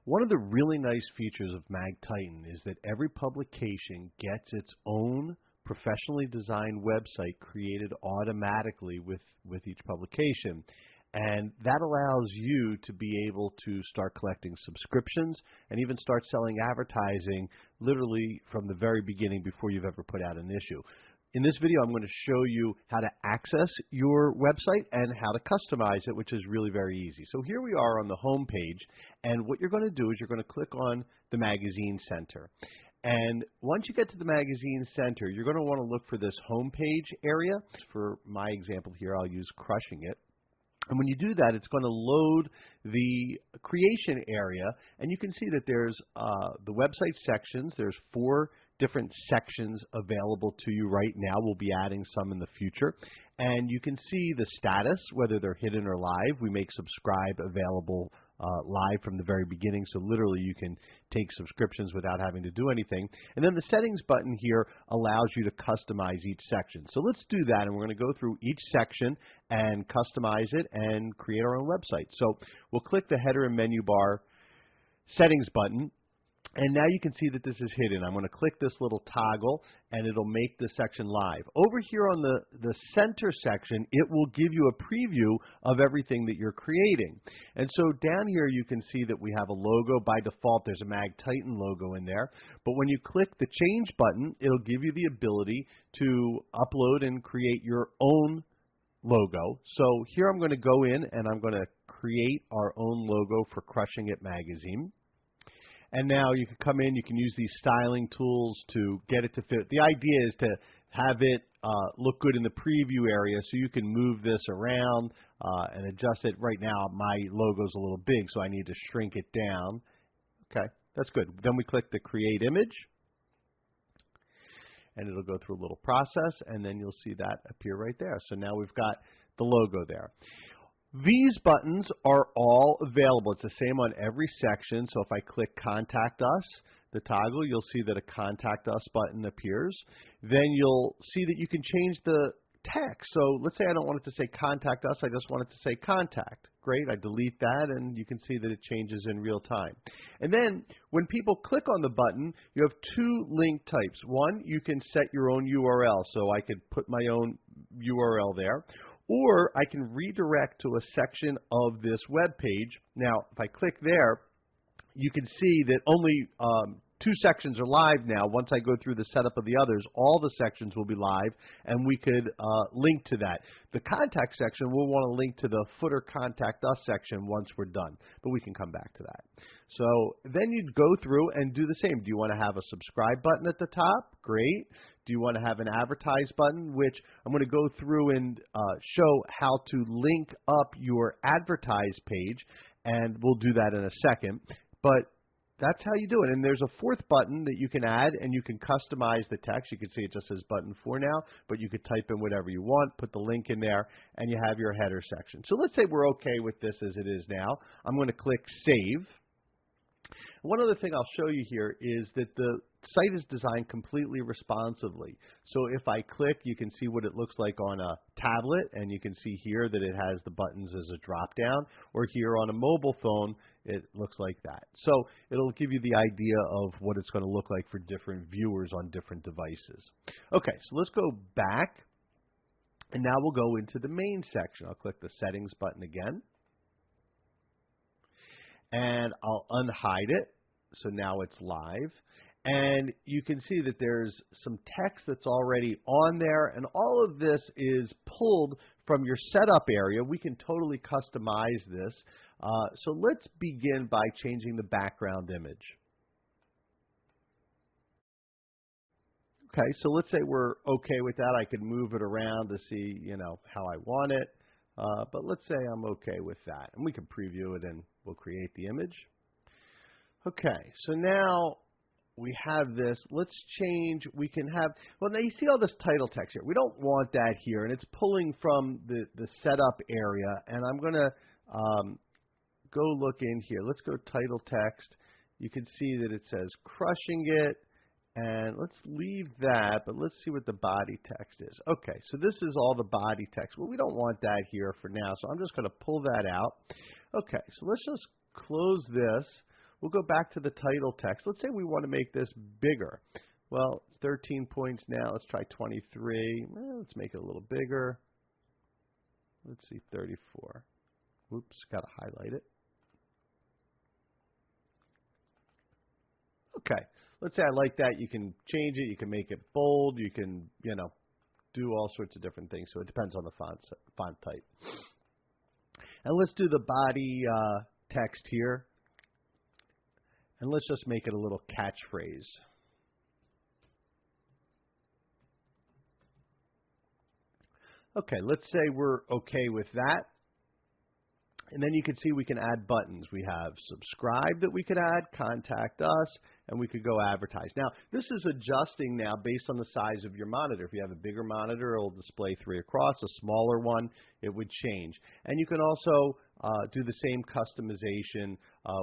One of the really nice features of MagTitan is that every publication gets its own professionally designed website created automatically with each publication. And that allows you to be able to start collecting subscriptions and even start selling advertising literally from the very beginning before you've ever put out an issue. In this video, I'm going to show you how to access your website and how to customize it, which is really very easy. So here we are on the home page, and what you're going to do is you're going to click on the Magazine Center. And once you get to the Magazine Center, you're going to want to look for this home page area. For my example here, I'll use Crushing It. And when you do that, it's going to load the creation area, and you can see that there's the website sections. There's 4 different sections available to you right now. We'll be adding some in the future. And you can see the status, whether they're hidden or live. We make subscribe available live from the very beginning, so literally you can take subscriptions without having to do anything. And then the settings button here allows you to customize each section. So let's do that, and we're going to go through each section and customize it and create our own website. So we'll click the header and menu bar settings button. And now you can see that this is hidden. I'm going to click this little toggle, and it'll make the section live. Over here on the center section, it will give you a preview of everything that you're creating. And so down here you can see that we have a logo. By default, there's a MagTitan logo in there. But when you click the change button, it'll give you the ability to upload and create your own logo. So here I'm going to go in, and I'm going to create our own logo for Crushing It magazine. And now you can come in, you can use these styling tools to get it to fit. The idea is to have it look good in the preview area, so you can move this around and adjust it. Right now my logo's a little big, so I need to shrink it down. Okay, that's good. Then we click the Create Image, and it'll go through a little process, and then you'll see that appear right there. So now we've got the logo there. These buttons are all available. It's the same on every section. So if I click Contact Us, the toggle, you'll see that a Contact Us button appears. Then you'll see that you can change the text. So let's say I don't want it to say Contact Us, I just want it to say Contact. Great, I delete that, and you can see that it changes in real time. And then when people click on the button, you have 2 link types. One, you can set your own URL, so I could put my own URL there. Or I can redirect to a section of this web page. Now, if I click there, you can see that only 2 sections are live now. Once I go through the setup of the others, all the sections will be live, and we could link to that. The contact section, we'll want to link to the footer Contact Us section once we're done, but we can come back to that. So then you'd go through and do the same. Do you want to have a subscribe button at the top? Great. Do you want to have an advertise button, which I'm going to go through and show how to link up your advertise page, and we'll do that in a second. But that's how you do it. And there's a 4th button that you can add, and you can customize the text. You can see it just says button 4 now, but you could type in whatever you want, put the link in there, and you have your header section. So let's say we're okay with this as it is now. I'm going to click Save. One other thing I'll show you here is that the site is designed completely responsively. So if I click, you can see what it looks like on a tablet, and you can see here that it has the buttons as a drop down, or here on a mobile phone it looks like that. So it'll give you the idea of what it's going to look like for different viewers on different devices. Okay, so let's go back, and now we'll go into the main section. I'll click the settings button again, and I'll unhide it. So now it's live. And you can see that there's some text that's already on there, and all of this is pulled from your setup area. We can totally customize this. So let's begin by changing the background image. Okay, so let's say we're okay with that. I can move it around to see, how I want it. But let's say I'm okay with that. And we can preview it, and we'll create the image. Okay, so now we have this. Let's change. We can have, well, now you see all this title text here. We don't want that here, and it's pulling from the setup area. And I'm going to go look in here. Let's go title text. You can see that it says Crushing It. And let's leave that, but let's see what the body text is. Okay, so this is all the body text. Well, we don't want that here for now, so I'm just going to pull that out. Okay, so let's just close this. We'll go back to the title text. Let's say we want to make this bigger. Well, it's 13 points now. Let's try 23. Let's make it a little bigger. Let's see, 34. Whoops, got to highlight it. Okay, let's say I like that. You can change it. You can make it bold. You can, do all sorts of different things. So it depends on the font type. And let's do the body text here. And let's just make it a little catchphrase. Okay, let's say we're okay with that. And then you can see we can add buttons. We have subscribe that we could add, contact us, and we could go advertise. Now, this is adjusting now based on the size of your monitor. If you have a bigger monitor, it will display 3 across. A smaller one, it would change. And you can also do the same customization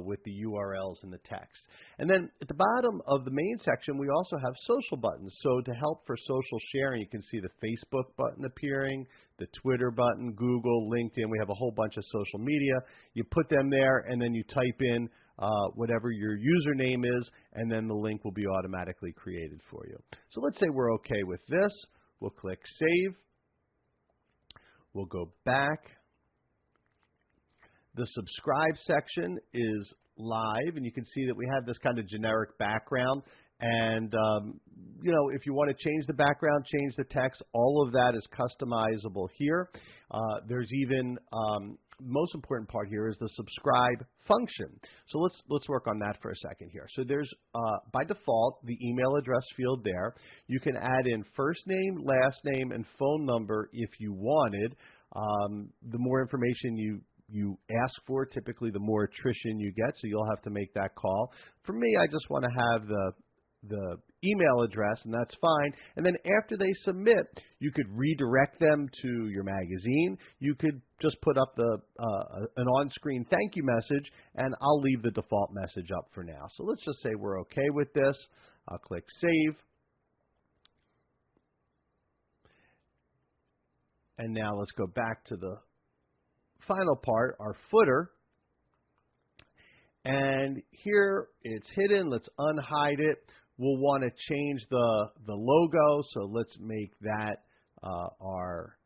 with the URLs and the text. And then at the bottom of the main section, we also have social buttons. So to help for social sharing, you can see the Facebook button appearing, the Twitter button, Google, LinkedIn. We have a whole bunch of social media. You put them there, and then you type in whatever your username is, and then the link will be automatically created for you. So let's say we're okay with this. We'll click Save. We'll go back. The subscribe section is live, and you can see that we have this kind of generic background. And, if you want to change the background, change the text, all of that is customizable here. There's even, most important part here is the subscribe function. So let's work on that for a second here. So there's, by default, the email address field there. You can add in first name, last name, and phone number if you wanted. The more information you ask for, typically the more attrition you get, so you'll have to make that call. For me, I just want to have the email address, and that's fine. And then after they submit, you could redirect them to your magazine. You could just put up an on-screen thank you message, and I'll leave the default message up for now. So let's just say we're okay with this. I'll click Save. And now let's go back to the final part, our footer. And here it's hidden. Let's unhide it. We'll want to change the logo, so let's make that our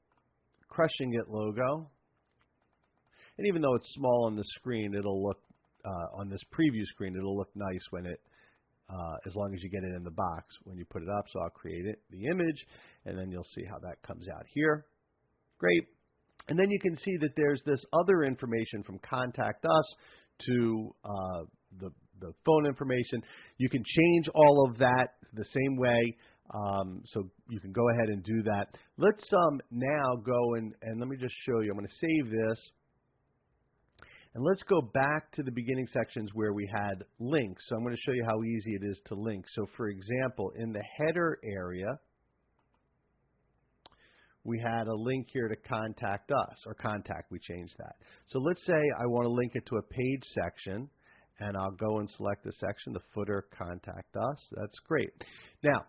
Crushing It logo. And even though it's small on the screen, it'll look, on this preview screen, it'll look nice when it, as long as you get it in the box when you put it up. So I'll create it, the image, and then you'll see how that comes out here. Great. And then you can see that there's this other information from Contact Us to the phone information. You can change all of that the same way, so you can go ahead and do that. Let's now go and let me just show you. I'm going to save this. And let's go back to the beginning sections where we had links. So I'm going to show you how easy it is to link. So for example, in the header area, we had a link here to Contact Us, or Contact, we changed that. So let's say I want to link it to a page section, and I'll go and select the section, the footer, Contact Us. That's great. Now,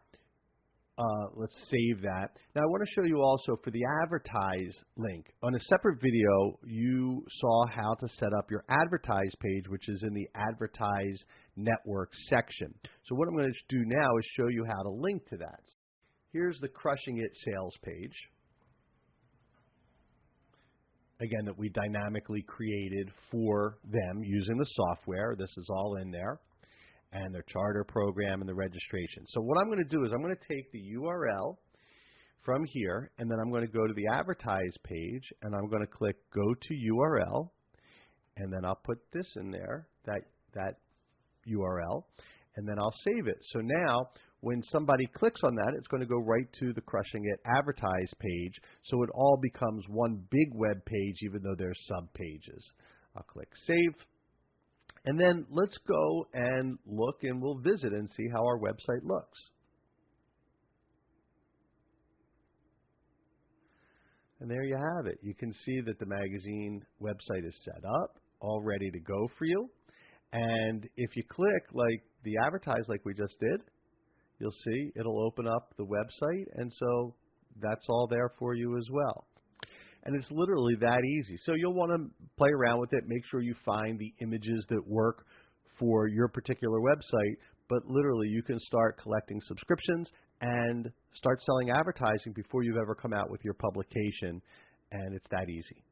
let's save that. Now I want to show you also for the advertise link. On a separate video, you saw how to set up your advertise page, which is in the advertise network section. So what I'm going to do now is show you how to link to that. Here's the Crushing It sales page. Again, that we dynamically created for them using the software. This is all in there. And their charter program and the registration. So what I'm going to do is I'm going to take the URL from here, and then I'm going to go to the advertise page, and I'm going to click Go to URL, and then I'll put this in there, that URL, and then I'll save it. So now, when somebody clicks on that, it's going to go right to the Crushing It advertise page, so it all becomes one big web page, even though there's sub-pages. I'll click Save. And then let's go and look, and we'll visit and see how our website looks. And there you have it. You can see that the magazine website is set up, all ready to go for you. And if you click like the advertise like we just did, you'll see it'll open up the website, and so that's all there for you as well. And it's literally that easy. So you'll want to play around with it, make sure you find the images that work for your particular website, but literally you can start collecting subscriptions and start selling advertising before you've ever come out with your publication, and it's that easy.